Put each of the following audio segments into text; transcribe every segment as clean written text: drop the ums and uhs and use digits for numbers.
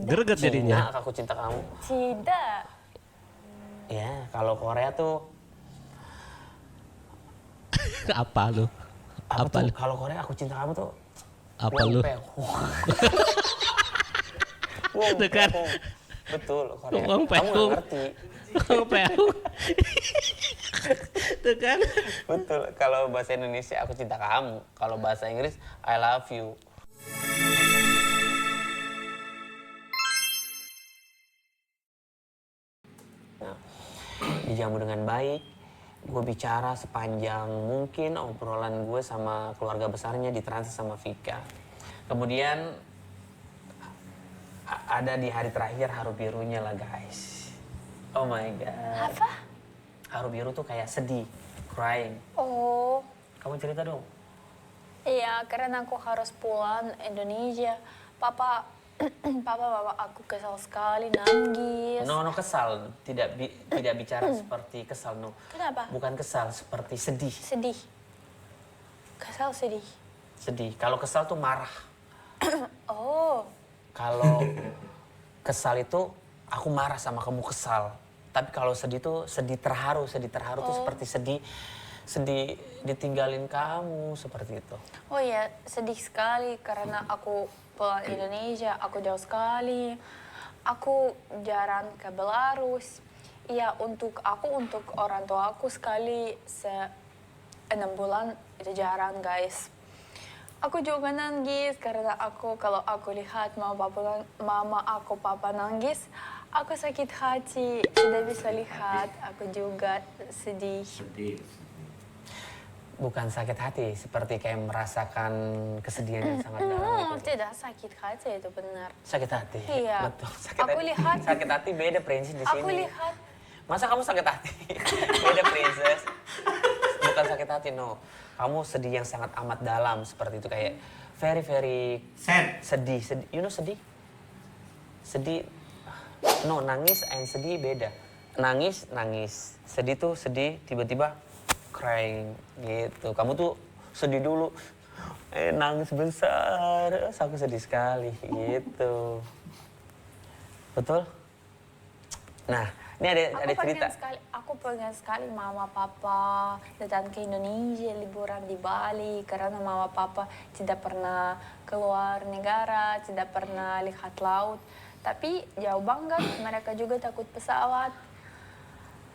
Greget jadinya. Cina, aku cinta kamu. Tidak. Ya, kalau Korea tuh Apa lu? apa Apa tuh? lu? Kalau Korea aku cinta kamu tuh. Apa lu? Tuh kan. Betul, Korea. Wong Kamu nggak pehung. ngerti. Wong pehung. Tuh kan. Betul. Kalau bahasa Indonesia aku cinta kamu. Kalau bahasa Inggris I love you. Nah, dijamu dengan baik. Gue bicara sepanjang mungkin obrolan gue sama keluarga besarnya ditranslate sama Vika. Kemudian ada di hari terakhir haru birunya lah guys. Oh my god. Apa? Haru biru tuh kayak sedih, crying. Oh, Kamu cerita dong. iya karena aku harus pulang Indonesia. Papa, papa aku kesal sekali, nangis. No kesal, tidak bicara seperti kesal no. Kenapa? Bukan kesal, seperti sedih. Sedih. Kesal sedih. Sedih. Kalau kesal tuh marah. Oh, Kalau kesal itu aku marah sama kamu kesal. Tapi kalau sedih tuh sedih terharu tuh seperti sedih ditinggalin kamu seperti itu. oh iya sedih sekali karena aku pulang Indonesia, aku jauh sekali. Aku jarang ke Belarus. Iya untuk orang tua aku sekali 6 bulan itu jarang guys. Aku juga nangis karena kalau aku lihat mama aku papa nangis, aku sakit hati, tidak bisa lihat, aku juga sedih. Bukan sakit hati, seperti kayak merasakan kesedihan yang sangat dalam gitu. Tidak sakit hati itu benar. Sakit hati. Iya. Betul. Aku lihat. Sakit hati beda prinsip di sini. Aku lihat. Masa kamu sakit hati? Beda princess. Bukan sakit hati no. Kamu sedih yang sangat amat dalam seperti itu kayak very sedih. You know sedih? Sedih. No, nangis and sedih beda. Nangis. Sedih tuh sedih tiba-tiba crying gitu. Kamu tuh sedih dulu. Nangis besar. Aku sedih sekali gitu. Betul? Nah, ini ada cerita. Aku pengen sekali mama papa datang ke Indonesia liburan di Bali karena mama papa tidak pernah keluar negara, tidak pernah lihat laut. Tapi jauh banget, mereka juga takut pesawat.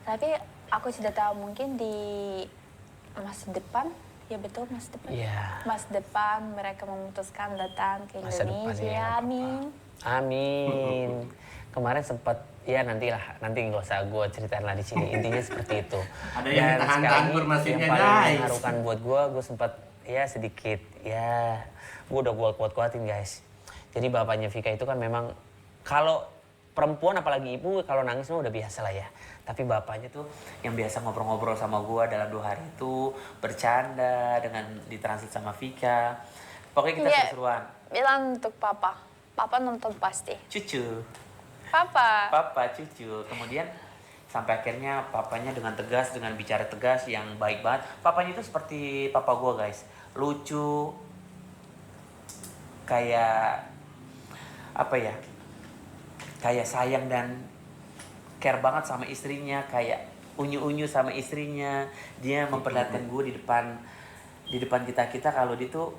Tapi aku tidak tahu mungkin di masa depan, ya betul masa depan. Iya. Masa depan mereka memutuskan datang ke Masa depan, Indonesia. ya, nggak Amin. Amin. Kemarin sempat ya nanti nggak usah gue ceritain lah di sini. Intinya seperti itu. Ada yang tahan formasinya yang paling guys. mengharukan buat gue sempat ya sedikit ya gue udah kuatin guys. Jadi bapaknya Vika itu kan memang kalau perempuan apalagi ibu kalau nangis mah udah biasa lah ya. Tapi bapaknya tuh yang biasa ngobrol-ngobrol sama gue dalam 2 hari itu bercanda dengan ditranslate sama Vika. Pokoknya kita Iya. seru-seruan. Bilang untuk papa. Papa nonton pasti. Cucu. Papa. Papa cucu. Kemudian sampai akhirnya papanya dengan tegas, dengan bicara tegas yang baik banget. Papanya itu seperti papa gue guys. Lucu. Kayak apa ya? Kayak sayang dan care banget sama istrinya. Kayak unyu-unyu sama istrinya. Dia memperlihatkan gue di depan kita kalau dia tuh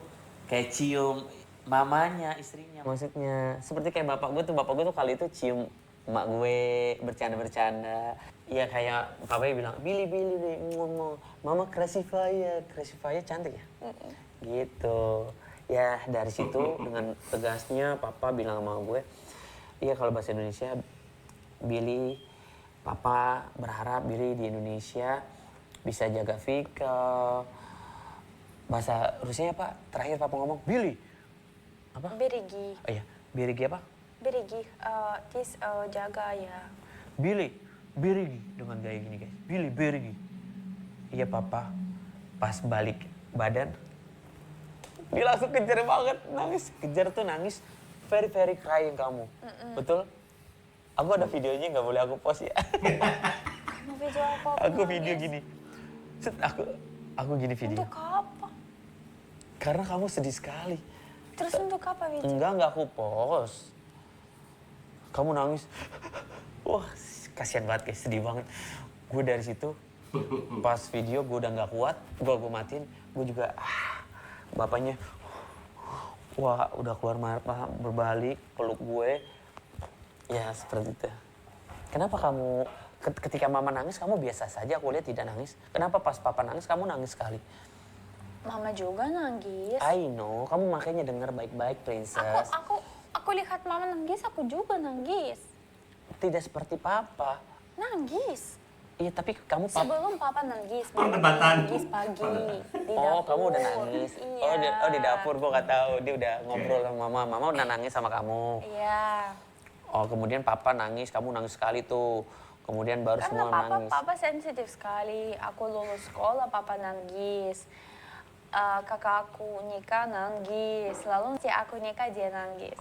kayak cium mamanya, istrinya. Maksudnya seperti kayak bapak gue tuh kali itu cium emak gue bercanda-bercanda. Iya kayak papanya bilang, Billy, mama Krasifaya cantik ya? Gitu. Ya dari situ dengan tegasnya papa bilang sama gue, iya kalau bahasa Indonesia, Billy, papa berharap Billy di Indonesia bisa jaga Vika. Bahasa Rusianya apa? Terakhir papa ngomong, Billy. Apa? Berigi. Oh iya, Birigi apa? Berigi. Jaga ya. Billy, Birigi dengan gaya gini guys. Billy, Birigi. Iya papa. Pas balik badan, dia langsung kejar banget, nangis. Kejar tuh nangis, very crying kamu. Betul? Aku ada videonya nggak boleh aku post ya. Kamu video apa? Aku video gini. Set, aku gini video. Untuk apa? Karena kamu sedih sekali. Terus untuk apa video? Enggak aku post. kamu nangis. Wah, kasihan banget guys, sedih banget. Gue dari situ, pas video gue udah nggak kuat, gue matiin, gue juga bapaknya, wah udah keluar marah, berbalik, peluk gue. Ya seperti itu. Kenapa kamu, ketika mama nangis kamu biasa saja, aku lihat tidak nangis. Kenapa pas papa nangis kamu nangis sekali? Mama juga nangis. I know, kamu makanya dengar baik-baik, princess. Aku lihat mama nangis, aku juga nangis. Tidak seperti papa. Nangis. Iya, tapi kamu Sebelum papa nangis, mama Perdebatan. nangis pagi di Oh, dapur. kamu udah nangis. Iya. Di dapur, gue gak tahu. Dia udah ngobrol sama mama. Mama udah nangis sama kamu. Iya. Oh, kemudian papa nangis, kamu nangis sekali tuh. Kemudian baru Karena semua nangis. papa sensitif sekali. Aku lulus sekolah, papa nangis. Kakak aku nikah nangis. Lalu si aku nikah dia nangis.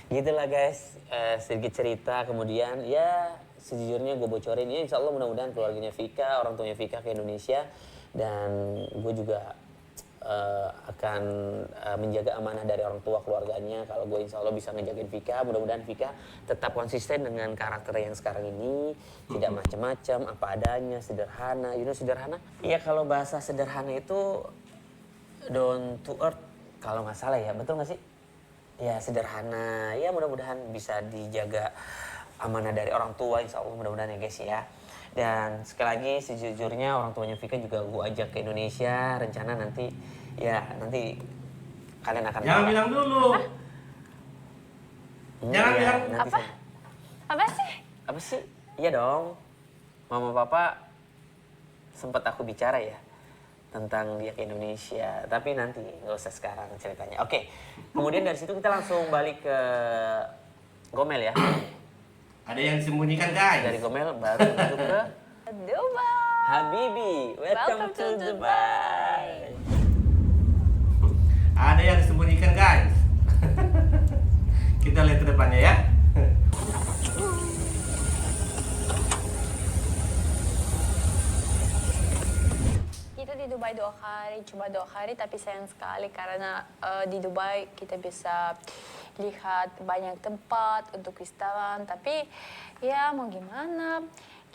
Gitulah guys, sedikit cerita. Kemudian ya sejujurnya gue bocorin ya, insya Allah mudah-mudahan keluarganya Vika, orang tuanya Vika ke Indonesia. Dan gue juga akan menjaga amanah dari orang tua keluarganya. Kalau gue insya Allah bisa ngejagain Vika, mudah-mudahan Vika tetap konsisten dengan karakter yang sekarang ini, tidak macam-macam, apa adanya, sederhana. You know sederhana? Iya, kalau bahasa sederhana itu down to earth kalau nggak salah ya, betul nggak sih? Ya sederhana, ya mudah-mudahan bisa dijaga amanah dari orang tua, insya Allah mudah-mudahan ya guys ya. Dan sekali lagi sejujurnya orang tuanya Vika juga gue ajak ke Indonesia, rencana nanti kalian akan Jangan bilang dulu. Jangan Iya, bilang. nanti Apa? Apa sih? Apa sih? Iya dong. Mama papa sempat aku bicara ya tentang dia ke Indonesia, tapi nanti nggak usah sekarang ceritanya. Oke. Kemudian dari situ kita langsung balik ke Gomel ya. Ada yang disembunyikan guys. Dari Gomel baru masuk ke Dubai. Habibi. Welcome to Dubai. Ada yang disembunyikan guys. Kita lihat ke depannya ya. Kita di Dubai 2 hari, cuma 2 hari tapi sayang sekali karena di Dubai kita bisa lihat banyak tempat untuk wisatawan. Tapi ya mau gimana,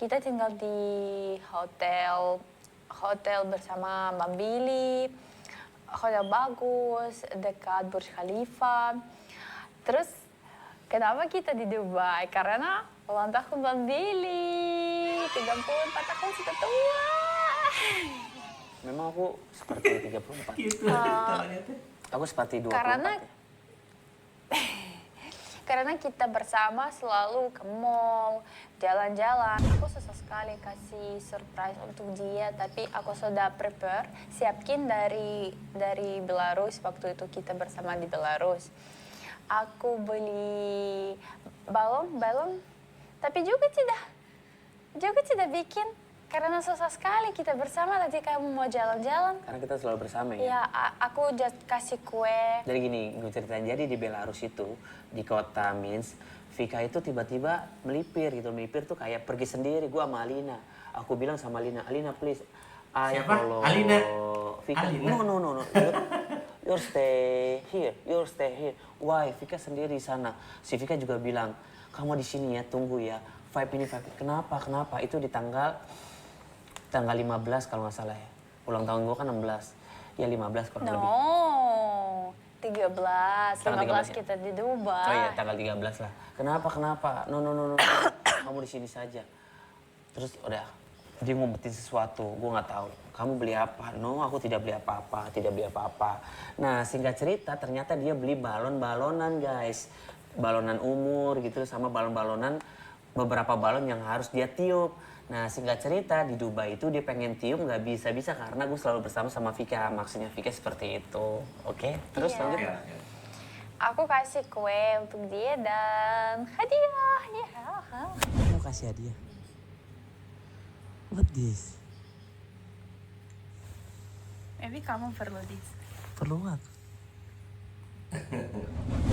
kita tinggal di hotel bersama Bang Billy, hotel bagus dekat Burj Khalifa. Terus kenapa kita di Dubai? Karena ulang tahun Bang Billy, 34 tahun sudah tua. Memang aku seperti 34. Gitu. Caranya tuh. Aku seperti 24. Karena kita bersama selalu ke mall, jalan-jalan. Aku susah sekali kasih surprise untuk dia, tapi aku sudah prepare, siapin dari Belarus waktu itu kita bersama di Belarus. Aku beli balon, tapi juga tidak bikin. Karena susah sekali kita bersama, tadi kamu mau jalan-jalan. Karena kita selalu bersama ya. Ya, aku just kasih kue. Jadi gini, gue ceritain. Jadi di Belarus itu, di kota Minsk, Vika itu tiba-tiba melipir gitu. Melipir tuh kayak pergi sendiri. Gue sama Alina. Aku bilang sama Alina, Alina please. Siapa? Follow Alina? Vika. Alina? No. You stay here. Why? Vika sendiri sana. Si Vika juga bilang, kamu di sini ya, tunggu ya. Vibe. Kenapa? Itu di tanggal 15 kalau nggak salah ya. Ulang tahun gue kan 16. Ya 15 kurang lebih. No, 13. Tanggal 13 ya? 15 kita di Dubai. Oh iya, tanggal 13 lah. Kenapa? No. Kamu di sini saja. Terus udah, dia ngumpetin sesuatu, gue nggak tahu. Kamu beli apa? No, aku tidak beli apa-apa. Nah, singkat cerita, ternyata dia beli balon-balonan guys. Balonan umur gitu, sama balon-balonan, beberapa balon yang harus dia tiup. Nah, singkat cerita, di Dubai itu dia pengen tiup nggak bisa karena gue selalu bersama sama Vika. Maksudnya Vika seperti itu. Oke, terus Iya. lanjut. Oke. Aku kasih kue untuk dia dan hadiah. Ya. Kamu kasih hadiah. What this? Maybe kamu perlu this. Perlu what?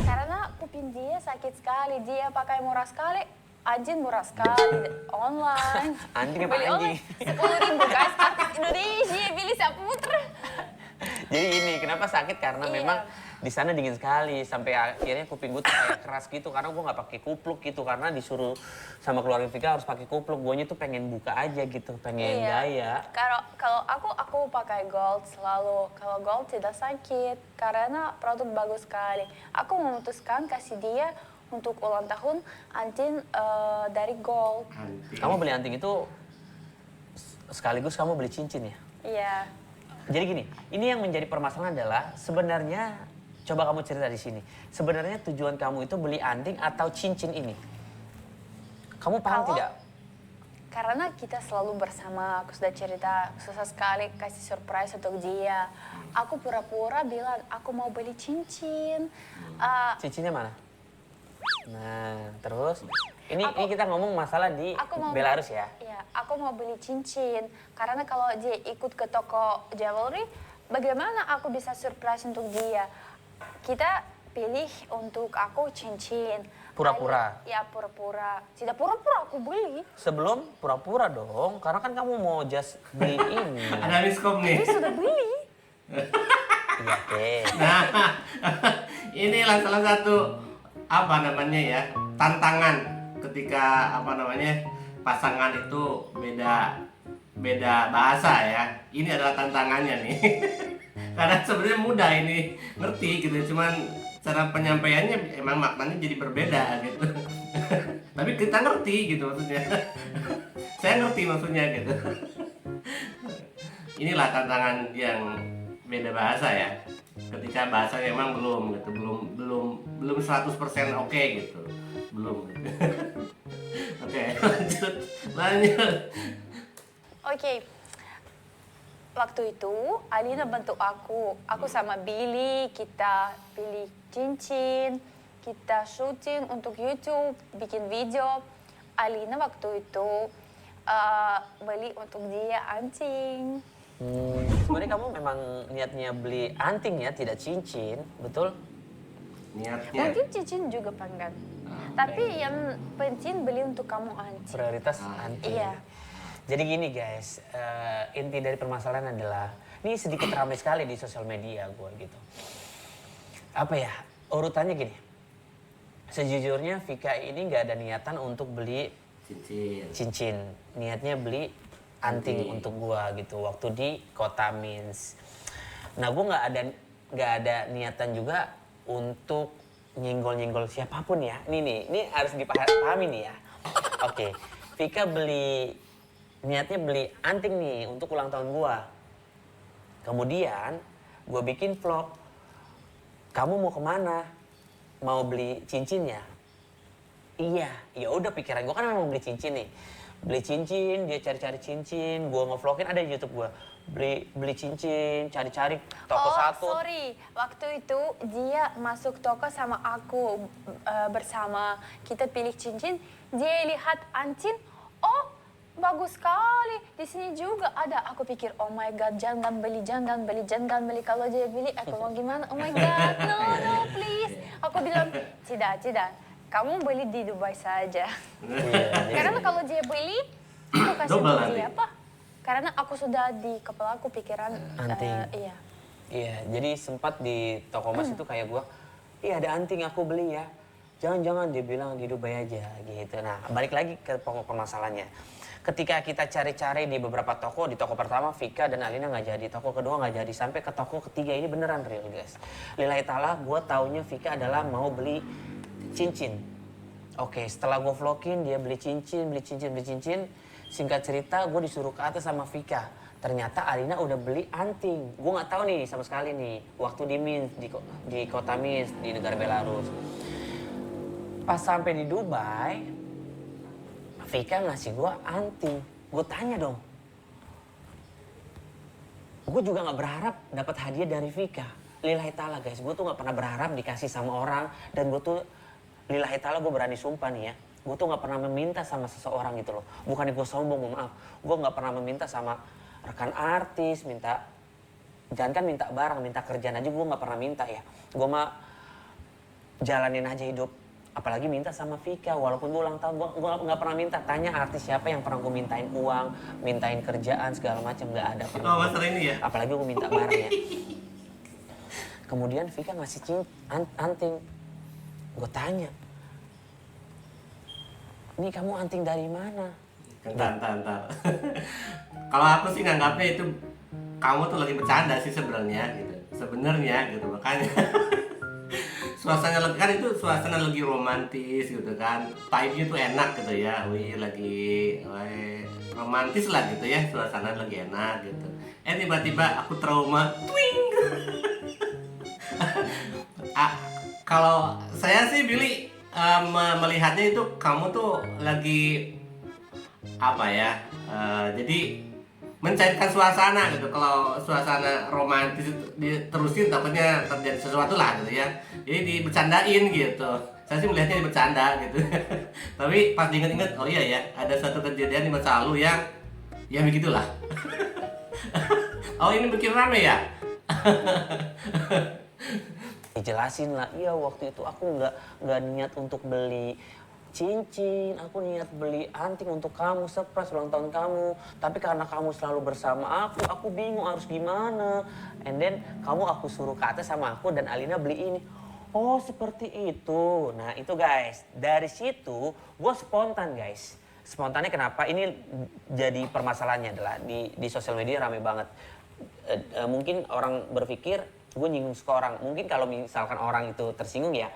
Karena kuping dia sakit sekali. Dia pakai murah sekali. Anjing murah sekali online. Anjing apa Beli anjing? online 10.000 guys, artis Indonesia beli Saputra. Jadi ini kenapa sakit karena Iya. memang Di sana dingin sekali, sampai akhirnya kuping gue tuh kayak keras gitu karena gue nggak pakai kupluk gitu, karena disuruh sama keluarga Vika harus pakai kupluk. Guanya tuh pengen buka aja gitu, pengen gaya. Kalau aku pakai gold selalu. Kalau gold tidak sakit karena produk bagus sekali. Aku memutuskan kasih dia untuk ulang tahun anting dari gold. Kamu beli anting itu sekaligus kamu beli cincin ya? Iya. Jadi gini, ini yang menjadi permasalahan adalah sebenarnya, coba kamu cerita di sini. Sebenarnya tujuan kamu itu beli anting atau cincin ini? Kamu paham tidak? Karena kita selalu bersama, aku sudah cerita, susah sekali kasih surprise untuk dia. Aku pura-pura bilang, aku mau beli cincin. Cincinnya mana? Nah, terus ini kita ngomong masalah di Belarus ya? Iya, aku mau beli cincin. Karena kalau dia ikut ke toko jewelry, bagaimana aku bisa surprise untuk dia? Kita pilih untuk aku cincin. Pura-pura? Ya, pura-pura. Tidak pura-pura, aku beli. Sebelum pura-pura dong, karena kan kamu mau just beli ini. Ada miskom nih. Dia sudah beli. Iya, oke. Nah, inilah salah satu apa namanya ya, tantangan ketika apa namanya pasangan itu beda bahasa ya. Ini adalah tantangannya nih. Karena sebenarnya mudah ini ngerti gitu, cuman cara penyampaiannya emang maknanya jadi berbeda gitu. Tapi kita ngerti gitu maksudnya. Saya ngerti maksudnya gitu. Inilah tantangan yang beda bahasa ya. Ketika bahasanya emang belum gitu, belum 100% oke gitu. Belum. Oke, lanjut. Oke. Waktu itu Alina bantu aku sama Billy, kita pilih cincin, kita syuting untuk YouTube, bikin video. Alina waktu itu beli untuk dia anting. Sebenarnya kamu memang niatnya beli anting ya, tidak cincin, betul? Niatnya. Mungkin cincin juga pengen. Tapi yang penting beli untuk kamu anting. Prioritas anting. Iya. Jadi gini guys, inti dari permasalahan adalah, ini sedikit ramai sekali di sosial media gue gitu. Apa ya, urutannya gini. Sejujurnya Vika ini nggak ada niatan untuk beli cincin. Niatnya beli anting untuk gue gitu, waktu di kota Minsk. Nah gue nggak ada niatan juga untuk nyenggol-nyenggol siapapun ya. Ini harus dipahami nih ya. Oke, Vika niatnya beli anting nih untuk ulang tahun gua. Kemudian gua bikin vlog. Kamu mau kemana? Mau beli cincin ya? Iya, ya udah pikiran gua kan memang beli cincin nih. Beli cincin, dia cari-cari cincin, gua nge-vlogin ada di YouTube gua. Beli cincin, cari-cari toko satu. Oh sorry, waktu itu dia masuk toko sama aku bersama. Kita pilih cincin, dia lihat anting, oh bagus sekali. Di sini juga ada. Aku pikir, oh my god, jangan beli. Kalau dia beli, aku mau gimana? Oh my god, no, please. Aku bilang, tidak. Kamu beli di Dubai saja. Karena kalau dia beli, aku kasih untuk dia apa? Karena aku sudah di kepala aku pikiran anting. Iya. Iya, jadi sempat di toko emas itu kayak gua, iya ada anting aku beli ya. Jangan dia bilang di Dubai aja gitu. Nah, balik lagi ke pokok permasalahannya. Ketika kita cari-cari di beberapa toko, di toko pertama Vika dan Alina nggak jadi, toko kedua nggak jadi, sampai ke toko ketiga ini beneran real guys. Lillahi ta'ala, gue taunya Vika adalah mau beli cincin. Oke, setelah gue vlogin dia beli cincin. Singkat cerita, gue disuruh ke atas sama Vika. Ternyata Alina udah beli anting. Gue nggak tahu nih sama sekali nih, waktu di Minsk, di kota Minsk, di negara Belarus. Pas sampai di Dubai, Vika ngasih gue anting. Gue tanya dong. Gue juga gak berharap dapat hadiah dari Vika. Lillahi ta'ala guys, gue tuh gak pernah berharap dikasih sama orang. Dan gue tuh, lillahi ta'ala gue berani sumpah nih ya. Gue tuh gak pernah meminta sama seseorang gitu loh. Bukannya gue sombong, maaf. Gue gak pernah meminta sama rekan artis, jangan kan minta barang, minta kerjaan aja gue gak pernah minta ya. Gue mah jalanin aja hidup. Apalagi minta sama Vika, walaupun gue ulang tahun, gue gak pernah minta. Tanya artis siapa yang pernah gue mintain uang, mintain kerjaan, segala macam, gak ada pernah. Oh, masalah ini ya? Apalagi gue minta barang ya. Kemudian Vika ngasih anting. Gue tanya, ini kamu anting dari mana? Entar. Kalau aku sih nganggapnya itu kamu tuh lagi bercanda sih sebenarnya gitu. Sebenarnya gitu, makanya suasana kan itu suasana lagi romantis gitu kan. Vibe-nya tuh enak gitu ya. Wih, romantis lah gitu ya, suasana lagi enak gitu. Tiba-tiba aku trauma. Twing. Kalau saya sih Billy melihatnya itu kamu tuh lagi apa ya? Jadi mencairkan suasana gitu. Kalau suasana romantis itu diterusin takutnya terjadi sesuatu lah gitu ya. Jadi dibercandain gitu. Saya sih melihatnya bercanda gitu. Tapi pas diinget-inget, oh iya ya, ada satu kejadian di masa lalu yang ya begitulah. Oh ini bikin rame ya? Dijelasin lah, iya waktu itu aku nggak niat untuk beli cincin, aku niat beli anting untuk kamu, surprise ulang tahun kamu. Tapi karena kamu selalu bersama aku bingung harus gimana. And then aku suruh ke atas sama aku dan Alina beli ini. Oh seperti itu. Nah itu guys, dari situ gue spontan guys. Spontannya kenapa? Ini jadi permasalahannya adalah di sosial media rame banget. Mungkin orang berpikir gue nyinggung ke orang. Mungkin kalau misalkan orang itu tersinggung ya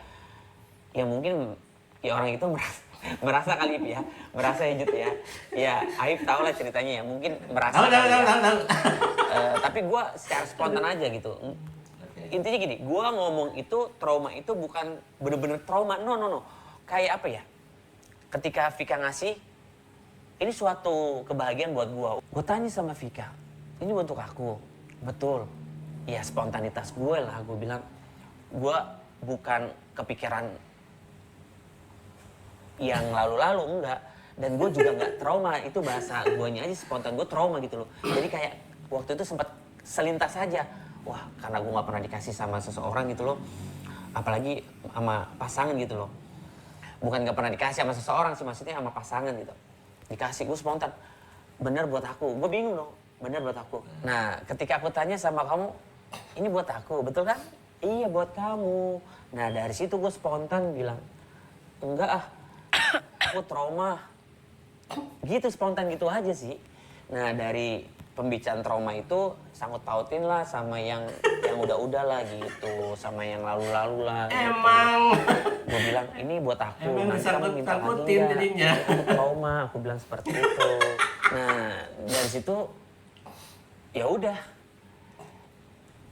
mungkin ya orang itu merasa kali ya, merasa Jut ya. Ya, Aib tahu lah ceritanya ya, mungkin merasa. Tahu. Tapi gue secara spontan aja gitu. Intinya gini, gue ngomong itu trauma itu bukan bener-bener trauma, no. Kayak apa ya? Ketika Vika ngasih, ini suatu kebahagiaan buat gue. Gue tanya sama Vika, ini untuk aku, betul? Ya spontanitas gue lah, gue bilang, gue bukan kepikiran yang lalu-lalu, enggak. Dan gue juga enggak trauma, itu bahasa guanya aja spontan, gue trauma gitu loh. Jadi kayak waktu itu sempat selintas aja, wah karena gue gak pernah dikasih sama seseorang gitu loh. Apalagi sama pasangan gitu loh. Bukan gak pernah dikasih sama seseorang sih, maksudnya sama pasangan gitu. Dikasih, gue spontan, bener buat aku, gue bingung dong, bener buat aku. Nah ketika aku tanya sama kamu, ini buat aku, betul kan? Iya buat kamu. Nah dari situ gue spontan bilang, enggak aku trauma. Gitu spontan gitu aja sih. Nah dari pembicaraan trauma itu sangkut pautin lah sama yang udah-udah lah gitu, sama yang lalu-lalu lah. Emang. Gitu. Gue bilang ini buat aku. Emang nanti kamu minta lagi disangkut-sangkutin jadinya. Untuk trauma, aku bilang seperti itu. Nah dari situ ya udah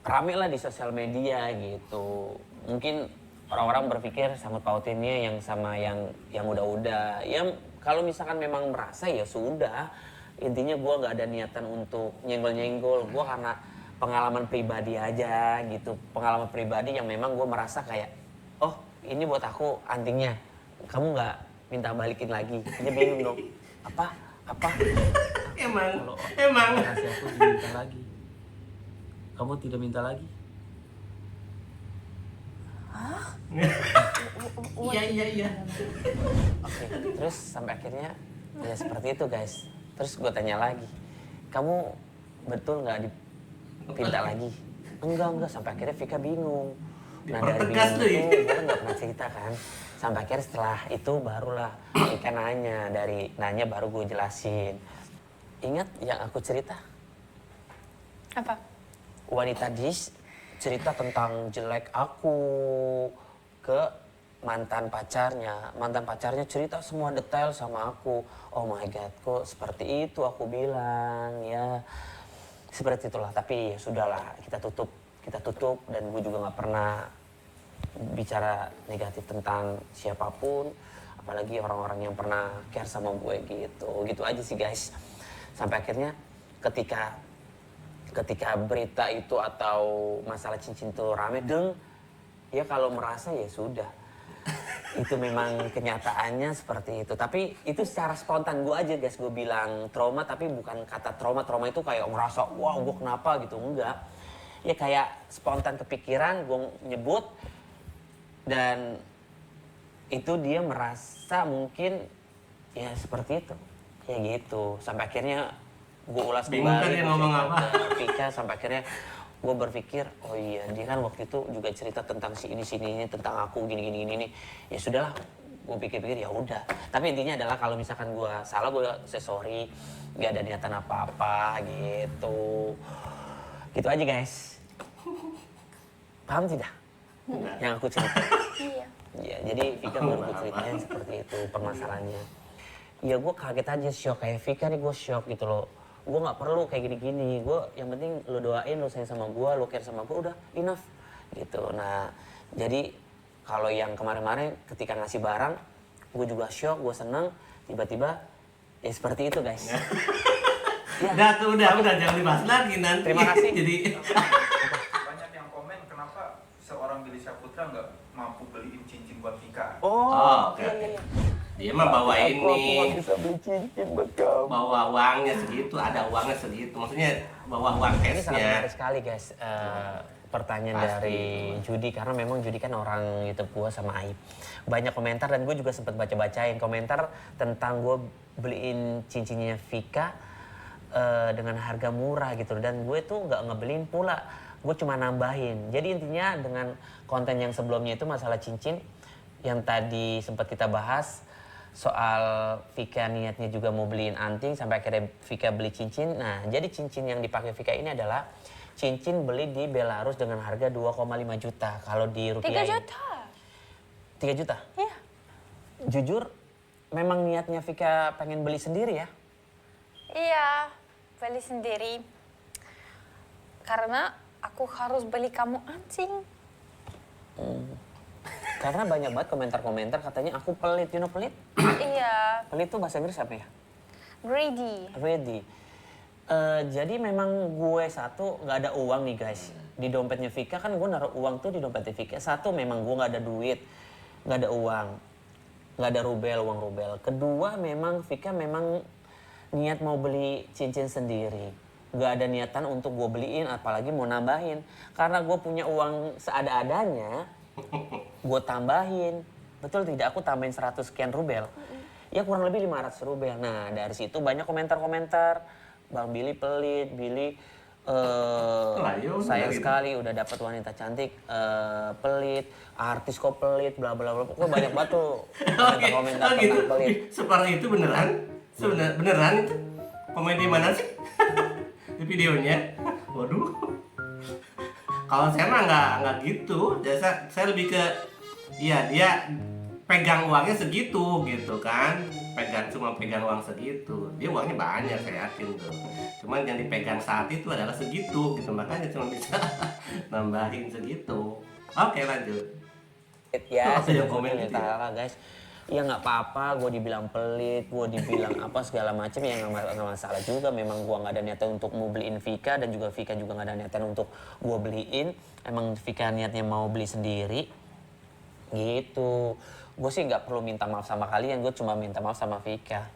rame lah di sosial media gitu. Mungkin orang-orang berpikir sangkut pautinnya yang sama yang udah-udah. Ya kalau misalkan memang merasa ya sudah. Intinya gue nggak ada niatan untuk nyenggol-nyenggol. Gue karena pengalaman pribadi aja gitu. Pengalaman pribadi yang memang gue merasa kayak, oh ini buat aku antingnya. Kamu nggak minta balikin lagi. Dia bingung dong. Apa? Emang. Kasih aku diminta lagi. Kamu tidak minta lagi? Iya. Oke, terus sampai akhirnya ya seperti itu guys. Terus gue tanya lagi, kamu betul nggak dipinta lagi? Enggak, sampai akhirnya Vika bingung. Nah dari bingung itu gue nggak pernah cerita kan. Sampai akhirnya setelah itu barulah Vika nanya baru gue jelasin. Ingat yang aku cerita? Apa? Wanita dis cerita tentang jelek aku ke mantan pacarnya cerita semua detail sama aku. Oh my god, kok seperti itu aku bilang ya. Seperti itulah, tapi ya sudahlah, kita tutup dan gue juga nggak pernah bicara negatif tentang siapapun, apalagi orang-orang yang pernah care sama gue gitu aja sih guys. Sampai akhirnya ketika berita itu atau masalah cincin itu rame ya kalau merasa ya sudah. Itu memang kenyataannya seperti itu. Tapi itu secara spontan gue aja guys, gue bilang trauma tapi bukan kata trauma itu kayak ngerasa wah gue kenapa gitu, enggak. Ya kayak spontan kepikiran gue nyebut dan itu dia merasa mungkin ya seperti itu. Ya gitu. Sampai akhirnya gue ulas bingung kembali. kan dia ngomong apa? Vika sampai akhirnya gue berpikir, oh iya dia kan waktu itu juga cerita tentang si ini, tentang aku gini. Ya sudahlah, gue pikir-pikir ya udah. Tapi intinya adalah kalau misalkan gue salah, gue say sorry, gak ada niatan apa-apa gitu. Gitu aja guys. Paham tidak? Yang aku cerita. Iya. Ya, jadi Vika baru gue ceritain seperti itu permasalahannya. Ya gue kaget aja, shock kayak Vika nih, gue shock gitu loh. Gue nggak perlu kayak gini-gini. Gue yang penting lo doain, lo sayang sama gue, lo care sama gue, udah enough gitu. Nah, jadi kalau yang kemarin-kemarin ketika ngasih barang, gue juga shock, gue seneng. Tiba-tiba ya seperti itu guys. Ya. Udah jangan dibahas lagi nanti. Terima kasih. Jadi Banyak yang komen kenapa seorang Billy Syahputra nggak mampu beliin cincin buat Vika. Oh, oke. Iya. Dia mah bawa Aku ini, nggak bisa beli cincin buat kamu. bawa uangnya segitu, ada uangnya segitu. Maksudnya bawa uang Ini sangat cashnya. menarik sekali guys, pertanyaan Pasti. dari Judi, karena memang Judi kan orang YouTube gue sama Aib. Banyak komentar dan gue juga sempat baca-bacain komentar tentang gue beliin cincinnya Vika dengan harga murah gitu. Dan gue tuh nggak ngebeliin pula, gue cuma nambahin. Jadi intinya dengan konten yang sebelumnya itu masalah cincin, yang tadi sempat kita bahas, soal Vika niatnya juga mau beliin anting sampai akhirnya Vika beli cincin. Nah, jadi cincin yang dipakai Vika ini adalah cincin beli di Belarus dengan harga 2,5 juta. Kalau di 3 rupiah juta. 3 juta. Iya. Jujur, memang niatnya Vika pengen beli sendiri ya? Iya, beli sendiri. Karena aku harus beli kamu anjing. Karena banyak banget komentar-komentar katanya aku pelit, you know pelit? Iya, Pelit tuh bahasa Inggris apa ya? greedy. Ready. Jadi memang gue satu nggak ada uang nih guys. Di dompetnya Vika kan gue naruh uang tuh di dompetnya Vika. Satu memang gue nggak ada duit, nggak ada uang, nggak ada uang rubel. Kedua memang Vika memang niat mau beli cincin sendiri. Nggak ada niatan untuk gue beliin, apalagi mau nambahin. Karena gue punya uang seada-adanya, gue tambahin. Betul tidak? Aku tambahin 100 sekian rubel. Ya kurang lebih 500 rubel. Nah dari situ banyak komentar-komentar. Bang Billy pelit, Billy Lah, ya udah sayang gitu. sekali udah dapat wanita cantik, pelit, artis kok pelit, bla bla bla. Pokoknya banyak banget tuh komentar-komentar Oh gitu. tentang pelit. Seperti itu beneran? Beneran itu? Komedi mana sih? Di videonya? Waduh. Kalau saya mah nggak gitu. Saya lebih ke, iya dia pegang uangnya segitu gitu kan. Cuma pegang uang segitu. Dia uangnya banyak saya yakin tuh. Cuman yang dipegang saat itu adalah segitu gitu. Makanya cuma bisa nambahin segitu. Oke lanjut. Ya, Oh, yang komen sebetulnya gitu ya? Tara, guys. Ya nggak apa-apa, gue dibilang pelit, gue dibilang apa segala macam ya nggak masalah juga. Memang gue nggak ada niatan untuk mau beliin Vika dan juga Vika juga nggak ada niatan untuk gue beliin. Emang Vika niatnya mau beli sendiri, gitu. Gue sih nggak perlu minta maaf sama kalian, gue cuma minta maaf sama Vika.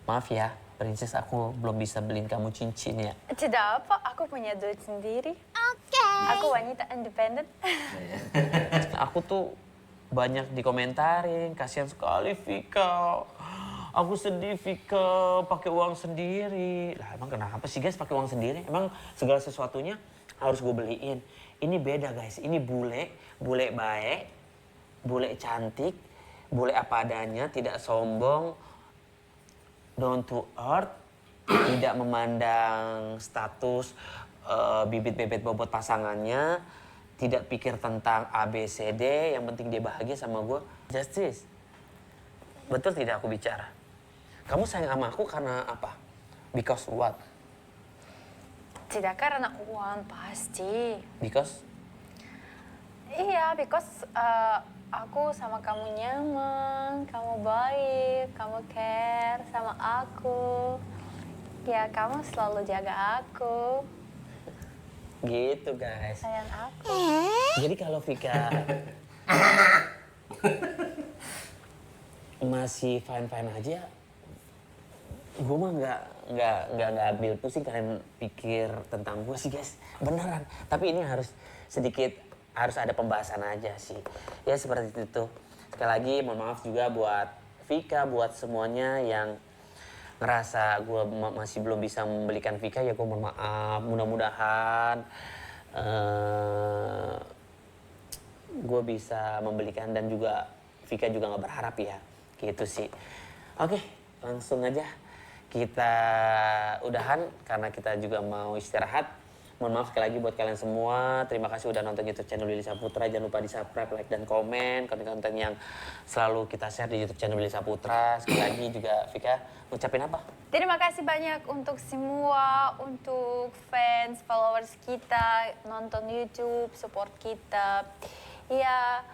Maaf ya, Princess, aku belum bisa beliin kamu cincin ya. Tidak apa, aku punya duit sendiri. Oke. Aku wanita independen. Aku tuh banyak dikomentarin, kasihan sekali Vika. Aku sedih Vika, pakai uang sendiri. Lah emang kenapa sih guys pakai uang sendiri? Emang segala sesuatunya harus gue beliin. Ini beda guys, ini bule baik, bule cantik, bule apa adanya, tidak sombong, down to earth, tidak memandang status bibit bebet bobot pasangannya, tidak pikir tentang ABCD, yang penting dia bahagia sama gue. Justice. Betul tidak aku bicara? Kamu sayang sama aku karena apa? Because what? Tidak karena uang pasti. Because? Iya, because aku sama kamu nyaman, kamu baik, kamu care sama aku. Ya, kamu selalu jaga aku, Gitu guys. sayang aku. Jadi kalau Vika masih fine aja, gue mah nggak ambil pusing kalian pikir tentang gue sih guys, beneran. Tapi ini harus ada pembahasan aja sih. Ya seperti itu. Sekali lagi mohon maaf juga buat Vika, buat semuanya yang ngerasa gue masih belum bisa membelikan Vika, ya gue mohon maaf. Mudah-mudahan gue bisa membelikan, dan juga Vika juga nggak berharap ya, gitu sih. Oke, langsung aja kita udahan karena kita juga mau istirahat. Mohon maaf sekali lagi buat kalian semua. Terima kasih udah nonton YouTube channel Billy Saputra. Jangan lupa di subscribe, like, dan komen konten-konten yang selalu kita share di YouTube channel Billy Saputra. Sekali lagi juga Vika, ucapin apa? Terima kasih banyak untuk semua, untuk fans, followers kita, nonton YouTube, support kita. Ya,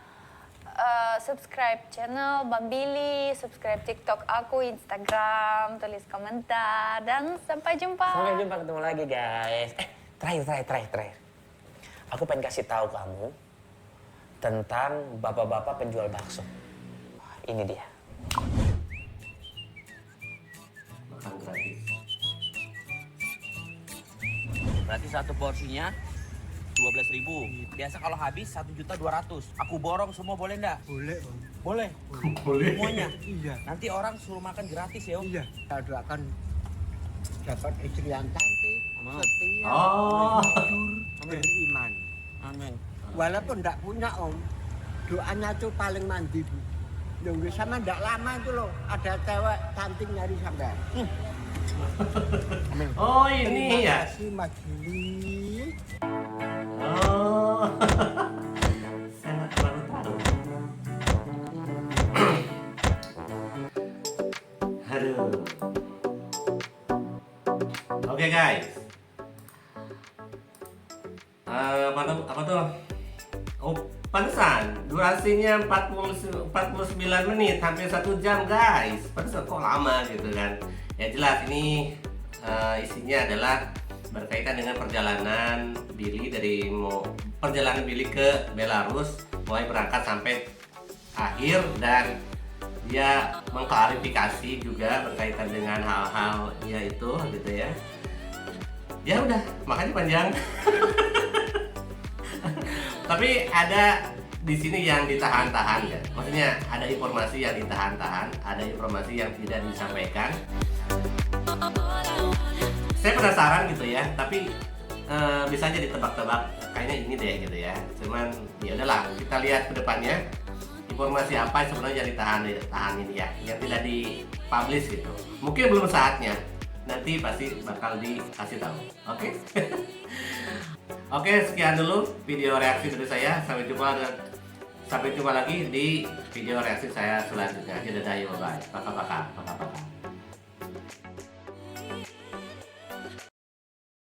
subscribe channel Bang Billy, subscribe TikTok aku, Instagram, tulis komentar, dan sampai jumpa. Sampai jumpa, ketemu lagi guys. Terakhir. Aku pengen kasih tahu kamu tentang bapak-bapak penjual bakso. Ini dia. Makan gratis. Berarti satu porsinya 12.000. Biasa kalau habis 1.200.000. Aku borong semua, boleh ndak? Boleh, Om. Boleh. Boleh. Semuanya. Iya. Nanti orang suruh makan gratis ya, Om. Iya. Kita doakan dapat istri yang cantik, Amin. setia, Oh. jujur, Amin. beriman. Amin. Walaupun enggak punya, Om, doanya tuh paling mandi, Bu. Nunggu sama enggak lama itu loh, ada cewek cantik nyari sampai. Oh, ini ya. Terima kasih, Mas Billy. Oh. Sangat baru tahu. Aduh. Oke guys. Apa tuh? Oh, pantesan durasinya 49 menit, hampir 1 jam guys. Pantesan kok lama gitu kan. Ya jelas ini isinya adalah berkaitan dengan perjalanan Billy perjalanan Billy ke Belarus, mulai berangkat sampai akhir, dan dia mengklarifikasi juga berkaitan dengan hal-hal yaitu gitu ya. Ya udah, makanya panjang. Tapi ada di sini yang ditahan-tahan ya. Maksudnya ada informasi yang ditahan-tahan, ada informasi yang tidak disampaikan. Saya penasaran gitu ya, tapi bisa aja ditebak-tebak, kayaknya ini deh gitu ya. Cuman ya udahlah, kita lihat ke depannya informasi apa sebenarnya yang ditahan ini ya, yang tidak dipublish gitu. Mungkin belum saatnya, nanti pasti bakal dikasih tahu. Oke? Oke, sekian dulu video reaksi dari saya. Sampai jumpa lagi di video reaksi saya selanjutnya. Dadah, bye. Paka-paka.